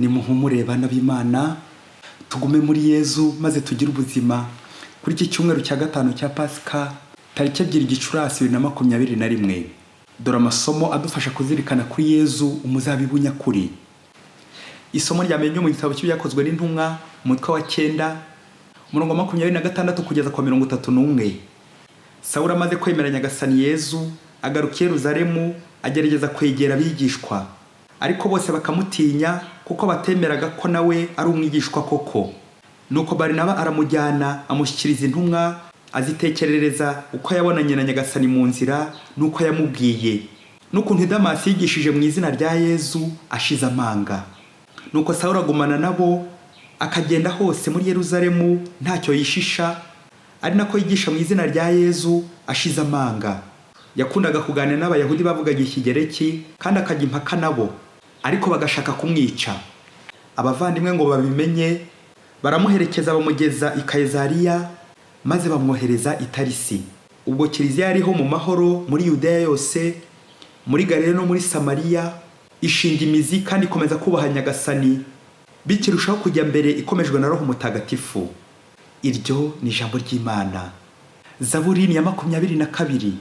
nimuhumure bana b'Imana, tugume muri Yezu maze tugire ubuzima. Kuri iki cyumweru cya gatanu cya Pasika, tariki 2 Gicurasi 2021, dore amasomo adufasha kuzirikana kuri Yezu umuzabibu nyakuri. Isomo ryamenye mu gitabo cy'ibyakozwe n'intumwa, umutwe wa 9, umurongo 26 kugeza kwa 31. Sawuli amaze kwemera Nyagasani Yezu, agaruka Yerusalemu, agerageza kwegera abigishwa, ariko bose bakamutinya kuko batemeraga ko nawe ari umwigishwa koko. Nuko Barinaba aramujyana amushyikiriza intumwa, azitekerereza uko yabonanye na Nyagasani mu nzira nuko yamubwiye, n'ukuntu Damasi yigishije mu izina rya Yezu ashize amanga. Nuko Sawuli agumana nabo, akagenda hose muri Yerusalemu ntacyo yishisha, ari nako yigisha mu izina rya Yezu ashize amanga. Yakundaga kuganira n'Abayahudi bavugaga Ikigereki kandi akajya impaka nabo, ariko bagashaka kumwica. Abavandimwe ngo babimenye, baramuherekeza bamugeza i Kayisariya, maze bamwohereza i Tarisi. Ubwo Kiliziya yariho mu mahoro muri Yudeya yose, muri Galilaya no muri Samariya, ishinga imizi kandi ikomeza kubaha Nyagasani, bikirushaho kujya mbere ikomejwe na Roho Mutagatifu. Iryo ni ijambo ry'Imana. Zaburi ni ya 22.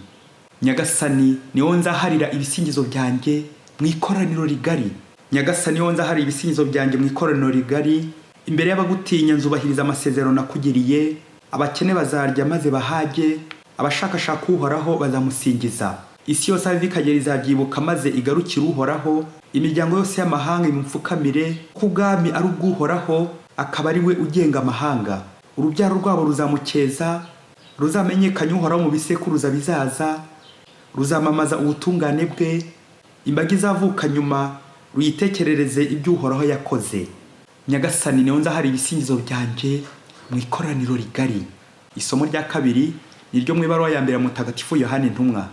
Nyagasani niwo nzaharira ibisingizo byanjye mu ikoraniro rigari. Nyagasani niwo nzaharira ibisingizo byanjye mu ikoraniro rigari. Imbere y'abagutinya nzubahiriza amasezerano nakugiriye. Abakene bazarya maze bahage, abashakashaka Uhoraho bazamusingiza. Isi yose abikagera izabyibuka maze igarukira Uhoraho. Imiryango yose y'amahanga imupfukamire, ko ubwami ari ubw'Uhoraho, akaba ari we ugenga amahanga. Urubyaro rwabo ruzamukeza, ruzamenyekanye Uhoraho mu bisekuruza bizaza, ruzamamaza ubutungane bwe. Imbaga izavuka nyuma ruyitekerereze ibyo Uhoraho yakoze. Nyagasani niwo nzahari ibisingizo byanjye mu ikoraniro rigari. Isomo rya 2 ni ryo mu ibaruwa ya mbere Mutagatifu Yohana Intumwa,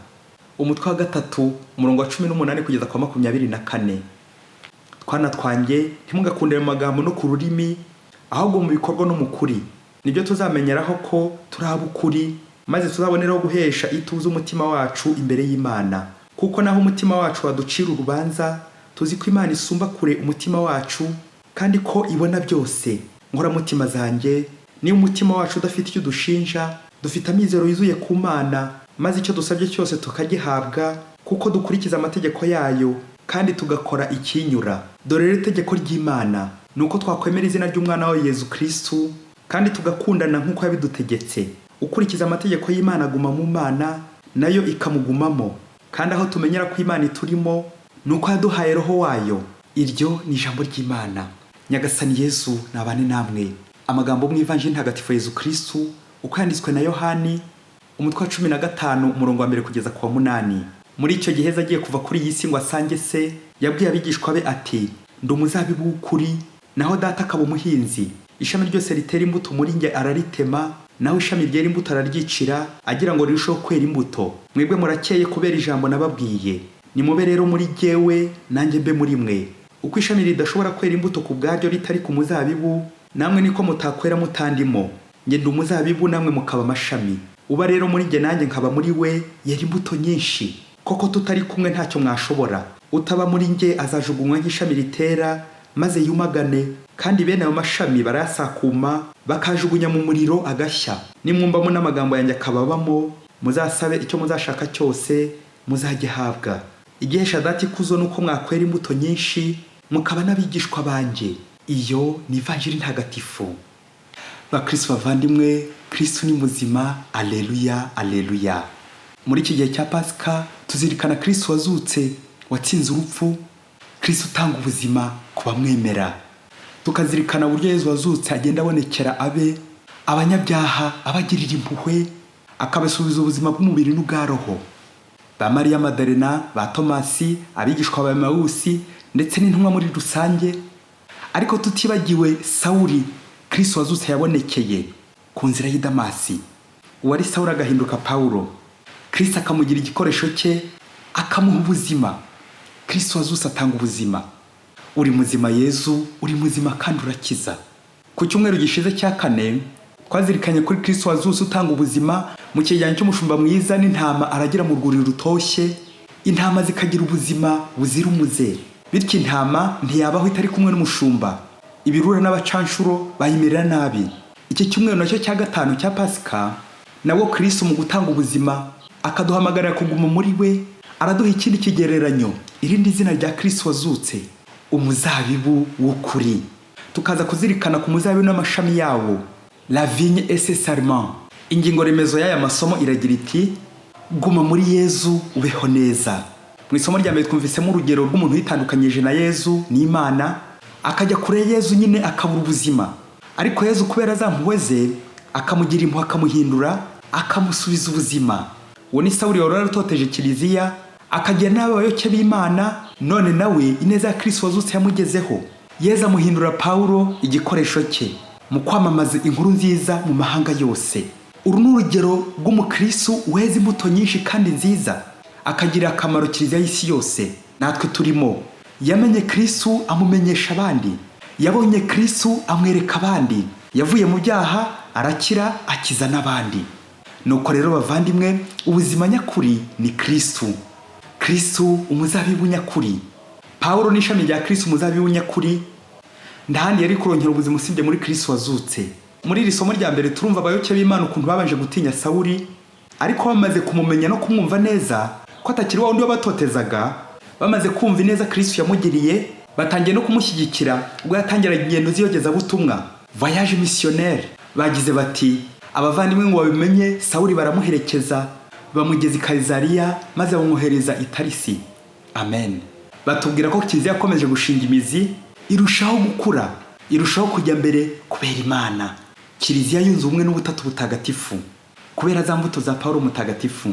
umutwe wa 3, umurongo wa 18 kugeza kwa 24. Twana twanjye, ntimugakundire mu magambo no ku rurimi, ahubwo mu bikorwa no mu kuri. Nibyo tuzamenyeraho ko turi ab'ukuri, maze tuzaboneraho guhesha ituze umutima wacu imbere y'Imana. Kuko naho umutima wacu waducira urubanza, tuzi ko Imana isumba kure umutima wacu, kandi ko ibona byose. Nkora mutima zanjye, ni umutima wacu udafite icyo dushinja, dufite amizero yuzuye ku Mana, maze icyo dusabye cyose tukagihabwa, kuko dukurikiza amategeko yayo kandi tugakora ikinyura. Dore rero itegeko ry'Imana nuko twakwemera izina ry'umwana wa Yezu Kristu, kandi tugakundana nk'uko yabidutegetse. Ukurikiza amategeko y'Imana aguma mu Mana, nayo ikamugumamo. Kandi aho tumenyera ko Imana iturimo, nuko yaduhaye Roho wayo. Iryo ni ijambo ry'Imana. Nyagasani Yezu nabane namwe. Amagambo mu Ivanjili ntagatifu Yezu Kristu uko yanditswe na Yohani, umutwe wa 15, umurongo wa 1 kugeza kwa 8. Muri icyo gihe agiye kuva kuri iyi si ngo asange se, yabwiye abigishwa be ati, ndi umuzabibu w'ukuri, naho Data akaba umuhinzi. Ishami ryose ritera imbuto muri nge araritema, naho ishami ryera imbuto araryicira, agira ngo rirusheho kwera imbuto. Mwebwe murakeye kubera ijambo nababwiye. Nimube rero muri jyewe, nanjye mbe muri mwe. Uko ishami ridashobora kwera imbuto ku bwaryo ritari ku muzabibu, namwe niko mutakwera mutandimo. Nge ndi umuzabibu, namwe mukaba amashami. Uba rero muri nge nanjye nkaba muri we, yera imbuto nyinshi. Koko tutari kumwe ntacyo mwashobora. Utaba muri nge azajugunywa nk'ishami ritera, maze yumagane, kandi bene ayo mashami barayasakuma, bakajugunya mu muriro agashya. Nimwumvamo n'amagambo yanjye akababamo, muzasabe icyo muzashaka cyose muzagihabwa. Igihesha Data ikuzo nuko mwakwera imbuto nyinshi, mukaba n'abigishwa banjye. Iyo ni Ivanjili ntagatifu. Bakristo bavandimwe, Kristo ni muzima. Alleluya, alleluya. Muri iki gihe cya Pasika tuzirikana Kristo wazutse, watsinze urupfu, Kristo utanga ubuzima ku bamwemera. Tukazirikana uburyo Yezu wazutse agenda abonekera abanyabyaha, abagirira impuhwe, akabasubiza ubuzima bw'umubiri n'ubwa roho. Ba Mariya Madarena, ba Tomasi, abigishwa ba Emawusi, ndetse n'intumwa muri rusange. Ariko tutibagiwe Sawuli, Kristo wazutse yabonekeye ku nzira y'i Damasi. Uwari Sawuli agahinduka Pawulo. Kristo akamugira igikoresho cye, akamuha ubuzima. Kristo wazutse atanga ubuzima. Uri muzima Yezu, uri muzima kandi urakiza. Ku cyumweru gishize cya 4, twazirikanye kuri Kristo wazutse utanga ubuzima mu cyegeranyo cy'umushumba mwiza n'intama aragira mu rwuri rutoshye, intama zikagira ubuzima buzira umuze. bityo intama ntiyabaho itari kumwe n'umushumba. Ibirura n'abacanshuro bayimerera nabi. Iki cyumweru nacyo cya gatanu cya Pasika, nabwo Kristo mu gutanga ubuzima akaduhamagarira kuguma muri we, araduha ikindi kigereranyo, irindi zina rya Kristo wazutse, umuzabibu w'ukuri. Tukaza kuzirikana ku muzabibu n'amashami yawo, la vigne et ses sarments. Ingingo remezo y'aya masomo iragira iti guma muri Yezu ubeho neza. Mu isomo rya mbere twumvisemo urugero rw'umuntu yitandukanyije na Yezu n'Imana, akajya kure Yezu nyine akabura ubuzima, ariko Yezu kubera zampuhwe ze akamugira impuhwe, akamuhindura, akamusubiza ubuzima. Uwo ni Sawuli wari waratoteje kiliziya, akagira n'abayoboke b'Imana, none nawe ineza ya Kristo wazutse yamugezeho. Yezu amuhindura Pawulo igikoresho cye mu kwamamaza inkuru nziza mu mahanga yose. Uru ni urugero rw'umukristo weza imbuto nyinshi kandi nziza, akagira akamaro kiliziya y'isi yose. Natwe turimo. Yamenye Kristo amumenyesha abandi, yabonye Kristo amwereka abandi, yavuye mu byaha arakira akiza n'abandi. Nuko rero bavandimwe, ubuzima nyakuri ni Kristo. Kristo umuzabibu nyakuri. Pawulo ni ishami rya Kristo umuzabibu nyakuri, ndahandi yari kurongera ubuzima usibye muri Kristo wazutse. Muri iri somo rya mbere turumva abayoboke b'Imana ukuntu babanje gutinya Sawuli, ariko bamaze kumumenya no kumwumva neza ko atakiri wa wundi wabatotezaga, bamaze kumva neza Kristo yamugiriye, batangiye no kumushyigikira ubwo yatangiraga ingendo z'iyogezabutumwa, voyage missionnaire. Bagize bati abavandimwe ngo babimenye, Sawuli baramuherekeza bamugeza i Kayisariya maze bamwohereza i Tarisi. Amen. Batubwira ko kiliziya yakomeje gushinga imizi, irushaho gukura, irushaho kujya mbere kubera Imana. Kiliziya yunze ubumwe n'ubutatu butagatifu kubera za mbuto za Pawulo mutagatifu.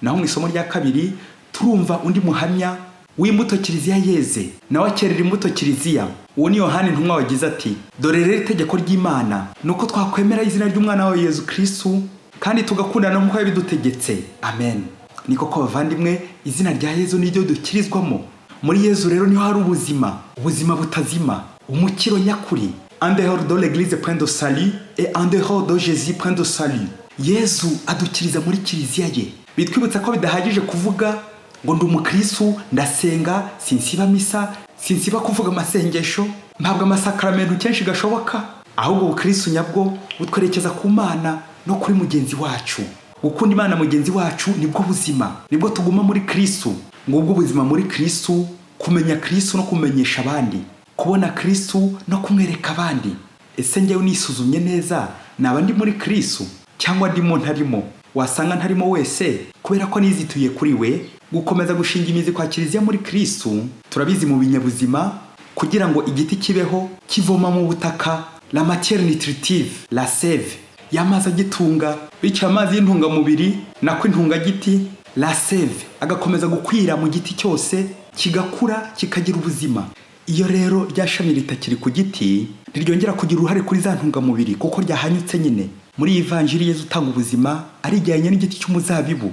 Naho mu isomo rya kabiri turumva undi muhamya w'imbuto kiliziya yeze, nawe akerera imbuto kiliziya. Uwo ni Yohana intumwa wagize ati dore rero itegeko ry'Imana nuko twakwemera izina ry'umwana wawe Yezu Kristo kandi tugakundana nk'uko yabidutegetse. Amen. Ni koko bavandimwe, izina rya Yezu niryo dukirizwamo. Muri Yezu rero niho hari ubuzima, ubuzima butazima, umukiro nyakuri. En dehors de l'église point de salut et en dehors de Jésus point de salut. Yezu adukiriza muri kiliziya ye. Bitwibutsa ko bidahagije kuvuga ngo ndi umukristo, ndasenga, sinsiba misa, sinsiba kuvuga amasengesho, ntabwo amasakaramentu kenshi gashoboka. Ahubwo ubukristo nyabwo butwerekeza ku Mana no kuri mugenzi wacu. Gukunda Imana mugenzi wacu nibwo buzima, nibwo tuguma muri Kristo. Ngubwo ubuzima muri Kristo, kumenya Kristo no kumenyesha abandi, kubona Kristo no kumwereka abandi. Ese njyewe nisuzumye neza, naba ndi muri Kristo cyangwa ndimo ntarimo? Wasanga ntarimo wese kubera ko nizituye kuri we. Gukomeza gushinga imizi kwa kiliziya muri Kristo, turabizi mu binyabuzima, kugira ngo igiti kibeho kivoma mu butaka, la matière nutritive, la sève, yamazi agitunga, bityo amazi y'intungamubiri nako intungagiti, la sève, agakomeza gukwira mu giti cyose, kigakura kikagira ubuzima. Iyo rero rya shami ritakiri ku giti, ntiryongera kugira uruhare kuri za ntungamubiri kuko ryahanyutse nyine. Muri iyi vanjiri Yezu utanga ubuzima arijyanye n'igiti cy'umuzabibu,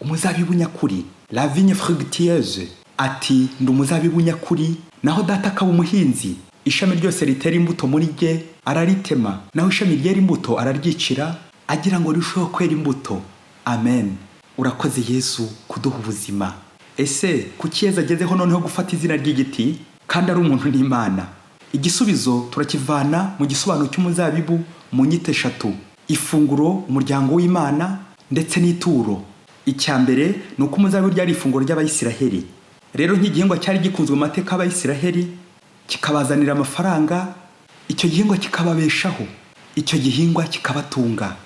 umuzabibu nyakuri, la vigne fructueuse. Ati ndi umuzabibu nyakuri, naho data akaba umuhinzi. Ishami ryose ritera imbuto muri rye araritema, naho ishami ryera imbuto araryicira, agira ngo rirusheho kwera imbuto. Amen. Urakoze Yesu kuduha ubuzima. Ese kuki Yezu agezeho noneho gufata izina ry'igiti kandi ari umuntu n'Imana? Igisubizo turakivana mu gisobanuro cy'umuzabibu mu nyito eshatu: ifunguro, umuryango w'Imana ndetse n'ituro. Icya mbere ni uko umuzabibu ryari ifunguro ry'Abayisiraheli. Rero nk'igihingwa cyari gikunzwe mu mateka y'Abayisiraheli, kikabazanira amafaranga, icyo gihingwa kikababeshaho, icyo gihingwa kikabatunga.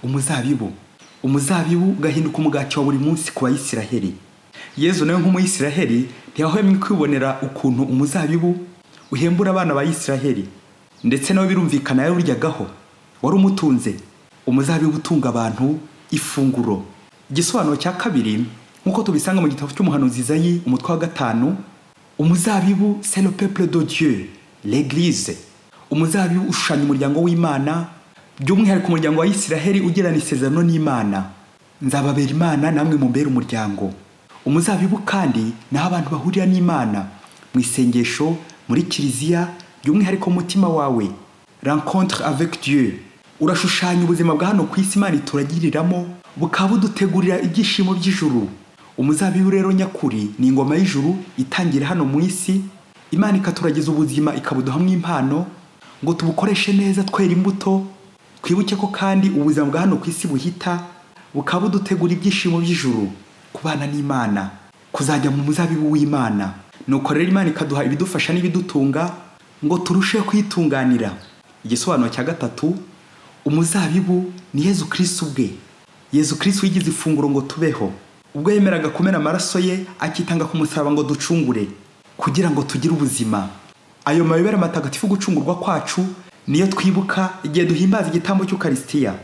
Umuzabibu ugahinduka umugati wa buri munsi ku Bayisiraheli. Yezu nawe nk'umuyisiraheli ntiyahwemye kwibonera ukuntu umuzabibu uhembura abana ba Isiraheli, ndetse nawe birumvikana yawuryagaho, wari umutunze. Umuzabibu utunga abantu ifunguro. Igisobanuro cya kabiri nk'uko tubisanga mu gitabo cy'umuhanuzi Izayi umutwe wa 5, umuzabibu c'est le peuple de Dieu, l'église. Umuzabibu ushushanya umuryango w'Imana, by'umwihariko umuryango wa Isiraheli ugirana isezerano n'Imana. Nzababera Imana namwe mumbere umuryango. Umuzabibu kandi naho abantu bahurira n'Imana mu isengesho, muri kiliziya, by'umwihariko umutima wawe, rencontre avec Dieu. Urashushanya ubuzima bwa hano ku isi Imana ituragiriramo, bukaba budutegurira ibyishimo by'ijuru. Umuzabibu rero nyakuri ni ingoma y'ijuru itangira hano mu isi, Imana ikaturagiza ubuzima ikabuduhamwo impano ngo tubukoreshe neza twera imbuto. Twibuke ko kandi ubuzima bwa hano ku isi buhita, bukaba budutegura ibyishimo by'ijuru, kubana n'Imana, kuzajya mu muzabibu w'Imana. Nuko rero Imana ikaduha ibidufasha n'ibidutunga ngo turusheho kwitunganira. Igisobanuro cya gatatu, umuzabibu ni Yezu Kristo ubwe. Yezu Kristo yigize ifunguro ngo tubeho, ubwo yemeraga kumena amaraso ye akitanga ku musaraba ngo ducungure, kugira ngo tugire ubuzima. Ayo mayobera matagatifu gucungurwa kwacu niyo twibuka igihe duhimbaza igitambo cy'Ukaristiya.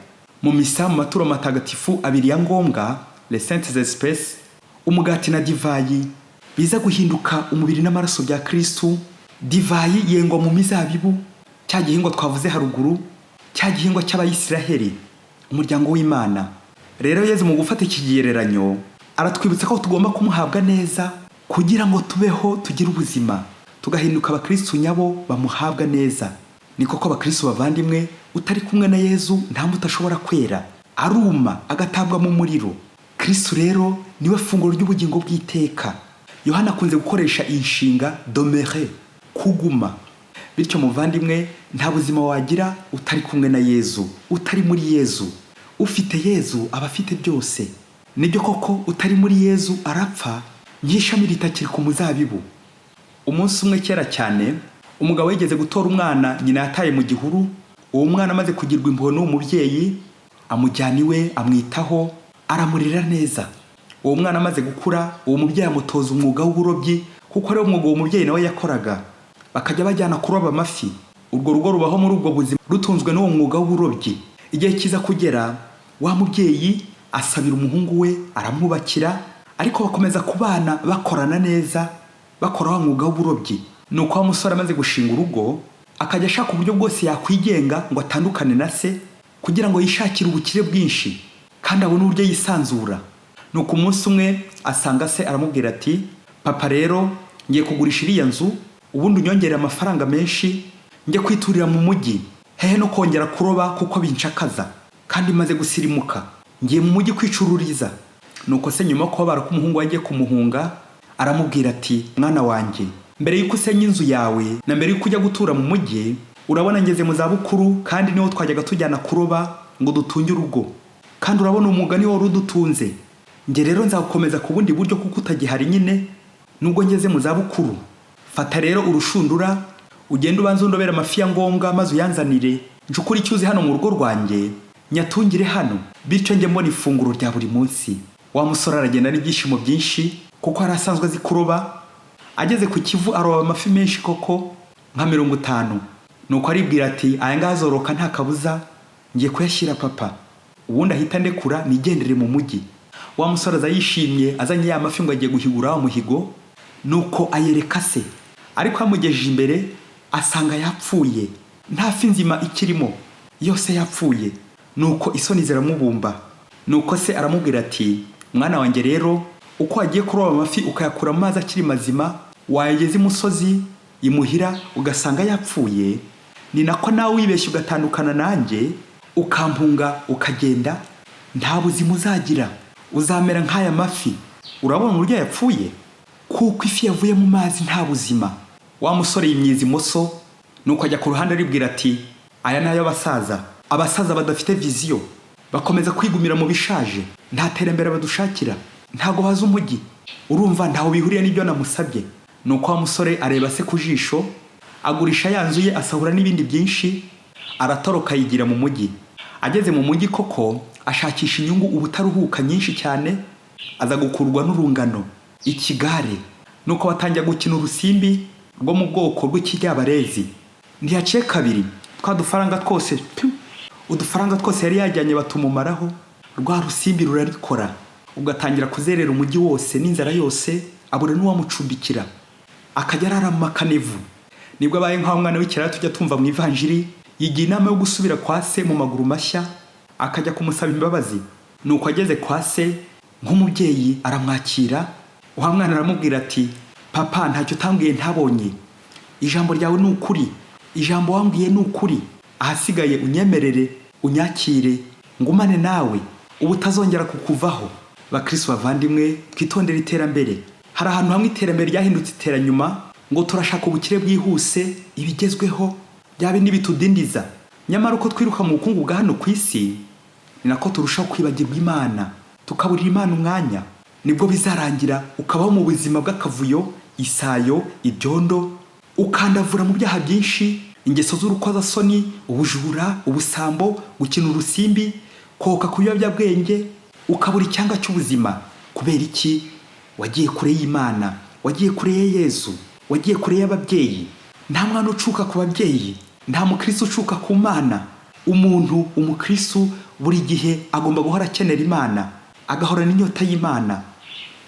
Mu misa, mu maturo matagatifu abiri ya ngombwa, les saintes espèces, umugati na divayi biza guhinduka umubiri n'amaraso bya Kristo. Divayi yengwa mu mizabibu, cya gihingwa twavuze haruguru, cya gihingwa cy'Abayisiraheli, umuryango w'Imana. Rero Yezu mu gufata iki kigereranyo aratwibutsa ko tugomba kumuhabwa neza kugira ngo tubeho, tugire ubuzima, tugahinduka abakristo nyabo bamuhabwa neza. Ni koko abakristo bavandimwe, utari kumwe na Yezu nta mbuto ashobora kwera, aruma agatabwa mu muriro. Kristo rero niwe funguro ry'ubugingo bw'iteka. Yohana akunze gukoresha iyi nshinga demeurer, kuguma. Bityo muvandimwe, nta buzima wagira utari kumwe na Yezu, utari muri Yezu. Ufite Yezu aba afite byose. Nibyo koko utari muri Yezu arapfa nk'ishami ritakiri ku muzabibu. Umunsi umwe kera cyane, umugabo yigeze gutora umwana nyina yataye mu gihuru. Uwo mwana amaze kugirwa impuhwe n'uwo mubyeyi, amujyana iwe, amwitaho, aramurera neza. Uwo mwana amaze gukura, uwo mubyeyi amutoza umwuga w'uburobyi, kuko ari wo mwuga uwo mubyeyi nawe yakoraga. Bakajya bajyana kuroba amafi. Urwo rugo rubaho muri ubwo buzima rutunzwe n'uwo mwuga w'uburobyi. Igihe kiza kugera, wa mubyeyi asabira umuhungu we, aramwubakira, ariko bakomeza kubana bakorana neza, bakora wa mwuga w'uburobyi. Nuko wa musore amaze gushinga urugo, akajya ashaka uburyo bwose yakwigenga ngo atandukane na se, kugira ngo yishakire ubukire bwinshi kandi abone uburyo yisanzura. Nuko umunsi umwe asanga se, aramubwira ati, papa rero ngiye kugurisha iriya nzu, ubundi unyongerera amafaranga menshi, njye kwiturira mu mujyi, hehe no kongera kuroba kuko binshakaza, kandi maze gusirimuka, ngiye mu mujyi kwicururiza. Nuko se nyuma ko barako umuhungu wagiye kumuhunga, aramubwira ati, mwana wanjye, mbere yuko usenya inzu yawe na mbere yuko ujya gutura mu mujyi, urabona ngeze mu zabukuru kandi niho twajyaga tujyana kuroba ngo dutunge urugo, kandi urabona umwuga niwo udutunze. Nge rero nzagukomeza ku bundi buryo kuko utagihari nyine nubwo ngeze mu zabukuru. Fata rero urushundura, ugenda ubanza undobera amafi ya ngombwa, maze uyanzanire, njukuri icyuzi hano mu rugo rwanjye, nyatungire hano, bityo njye mbona ifunguro rya buri munsi. Wa musore aragenda n'ibyishimo byinshi kuko hari asanzwe azi kuroba. Ageze ku Kivu aroba amafi menshi koko nka 50. Nuko aribwira ati, aya ngaha azoroka nta kabuza, ngiye kuyashyira papa, ubundi ahita ndekura nigendere mu mujyi. Wa musore aza yishimye, azanye ya mafi ngo agiye guhigura wa muhigo. Nuko ayereka se, ariko amugejeje imbere asanga yapfuye, nta fi nzima ikirimo, yose yapfuye. Nuko isoni ziramubumba. Nuko se aramubwira ati, mwana wanjye rero, uko wagiye kuroba amafi ukayakura mu mazi akiri mazima, wayageze imusozi imuhira ugasanga yapfuye, ni nako nawe wibeshye ugatandukana nanjye, ukampunga ukagenda, nta buzima uzagira, uzamera nk'aya mafi. Urabona uburyo yapfuye? Kuko ifi yavuye mu mazi nta buzima. Wa musore yimyiza imoso, nuko ajya ku ruhande aribwira ati, aya nayo abasaza, abasaza badafite viziyo, bakomeza kwigumira mu bishaje, nta terambere badushakira, ntago baza umujyi, urumva ntaho bihuriye n'ibyo namusabye. Nuko wa musore areba se ku jisho, agurisha yanzuye, asahura n'ibindi byinshi, aratoroka yigira mu mujyi. Ageze mu mujyi koko ashakisha inyungu ubutaruhuka nyinshi cyane, aza gukurwa n'urungano, ikigare. Nuko batangira gukina urusimbi rwo mu bwoko rw'ikiryabarezi. Ntiyaciye kabiri, twa dufaranga twose, udufaranga twose yari yajyanye batumumaraho, rwa rusimbi rurarikora. Ugatangira kuzerera umujyi wose n'inzara yose, abura n'uwamucumbikira, akajya arara mu makanevu. Nibwo abaye nk'aho umwana w'ikirara tujya tumva mu ivanjiri, yigiye inama yo gusubira kwa se mu maguru mashya, akajya kumusaba imbabazi. Nuko ageze kwa se nk'umubyeyi aramwakira. Uwa mwana aramubwira ati, papa ntacyo utambwiye ntabonye, ijambo ryawe ni ukuri, ijambo wambwiye ni ukuri, ahasigaye unyemerere unyakire ngumane nawe, ubu utazongera kukuvaho. Bakristo bavandimwe, twitondere iterambere. Hari ahantu hamwe iterambere ryahindutse iteranyuma, ngo turashaka ubukire bwihuse, ibigezweho, byabe n'ibitudindiza. Nyamara uko twiruka mu bukungu bwa hano ku isi, ni nako turushaho kwibagirwa Imana, tukaburira Imana umwanya. Nibwo bizarangira ukabaho mu buzima bw'akavuyo, isayo, ibyondo, ukandavura mu byaha byinshi, ingeso z'urukozasoni, ubujura, ubusambo, gukina urusimbi, koka ku biyobyabwenge, ukabura icyanga cy'ubuzima. Kubera iki? Wagiye kure y'Imana, wagiye kure ya Yesu, wagiye kure y'ababyeyi. Nta mwana ucuka ku babyeyi, nta mukristo ucuka ku Mana. Umukristo buri gihe agomba guhora akenera Imana, agahorana inyota y'Imana,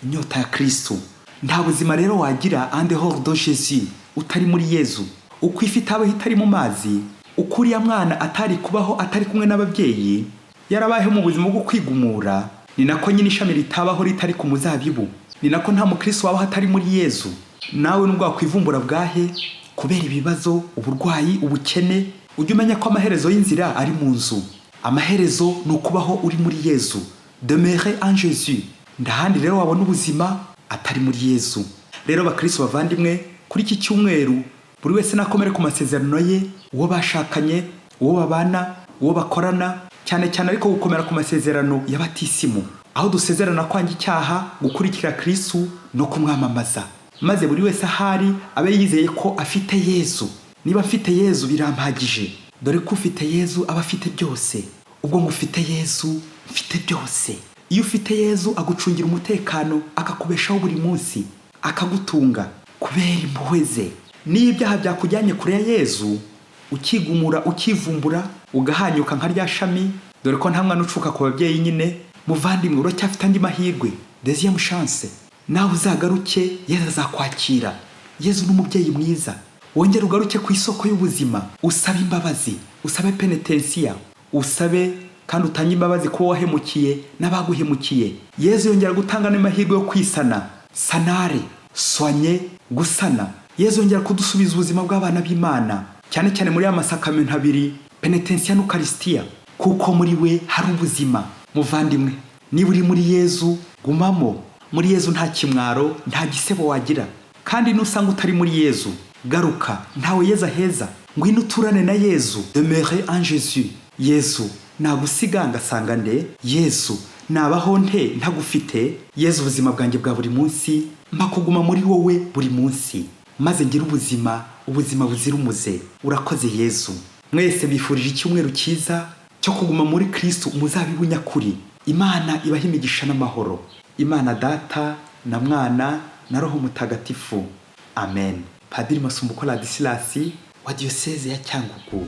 inyota ya Kristo. Nta buzima rero wagira en dehors de Jésus, utari muri Yesu. Uko ifi itabaho itari mu mazi, uko uriya mwana atari kubaho atari kumwe n'ababyeyi, yarabayeho mu buzima bwo kwigumura, ni nako nyine ishami ritabaho ritari ku muzabibu. Ni nako nta mukristo wabaho atari muri Yesu. Nawe nubwo wakwivumbura bwahe kubera ibibazo, uburwayi, ubukene, ujye umenya ko amaherezo y'inzira ari mu nzu. Amaherezo ni ukubaho uri muri Yesu. Demeurer en Jésus. Ndahandi rero wabona ubuzima atari muri Yesu. Rero bakristo bavandimwe, kuri iki cyumweru buri wese nakomere ku masezerano ye, uwo bashakanye, uwo babana, uwo bakorana, cyane cyane ariko gukomera ku masezerano y'abatisimu, aho dusezerana kwanga icyaha, gukurikira Kristo no kumwamamaza. Maze buri wese ahari abe yizeye ko afite Yesu. Niba afite Yesu birampagije, dore ko ufite Yesu aba afite byose. Ubwo ngo ufite Yesu, mfite byose. Iyo ufite Yesu agucungira umutekano, akakubeshaho buri munsi, akagutunga kubera impuhwe ze. Niyo ibyaha byakujyanye kure ya Yesu, ukigumura, ukivumbura, ugahanyuka nka rya shami, dore ko nta mwana ucuka ku babyeyi nyine, muvandimwe uracyafite andi mahirwe, deuxième chance. Nawe uzagaruke, Yesu azakwakira. Yesu ni umubyeyi mwiza. Wongere ugaruke ku isoko y'ubuzima, usabe imbabazi, usabe penitensiya, usabe kandi utange imbabazi ko wahemukiye n'abaguhemukiye. Yesu yongera gutanga n'amahirwe yo kwisana, sanare, soigner, gusana. Yesu yongera kudusubiza ubuzima bw'abana b'Imana, cyane cyane muri ya masakamento abiri, penitensiya n'Ukaristiya, kuko muri we hari ubuzima. Muvandimwe, niba uri muri Yesu, gumamo. Muri Yesu nta kimwaro, nta gisebo wagira. Kandi nusanga utari muri Yesu, garuka, ntawe Yesu aheza. Ngwino uturane na Yesu. Demeurer en Jésus. Yesu nagusiga ngasanga nde? Yesu nabaho nte ntagufite? Yesu ubuzima bwanjye bwa buri munsi, mba kuguma muri wowe buri munsi, maze ngira ubuzima buzira umuze. Urakoze Yesu. Mwese bifurije icyumweru cyiza cyo kuguma muri Kristo, umuzabibu nyakuri. Imana ibaha imigisha n'amahoro. Imana Data na Mwana na Roho Mutagatifu. Amen. Padiri Masumbuko Ladislas wa Diocese ya Cyangugu.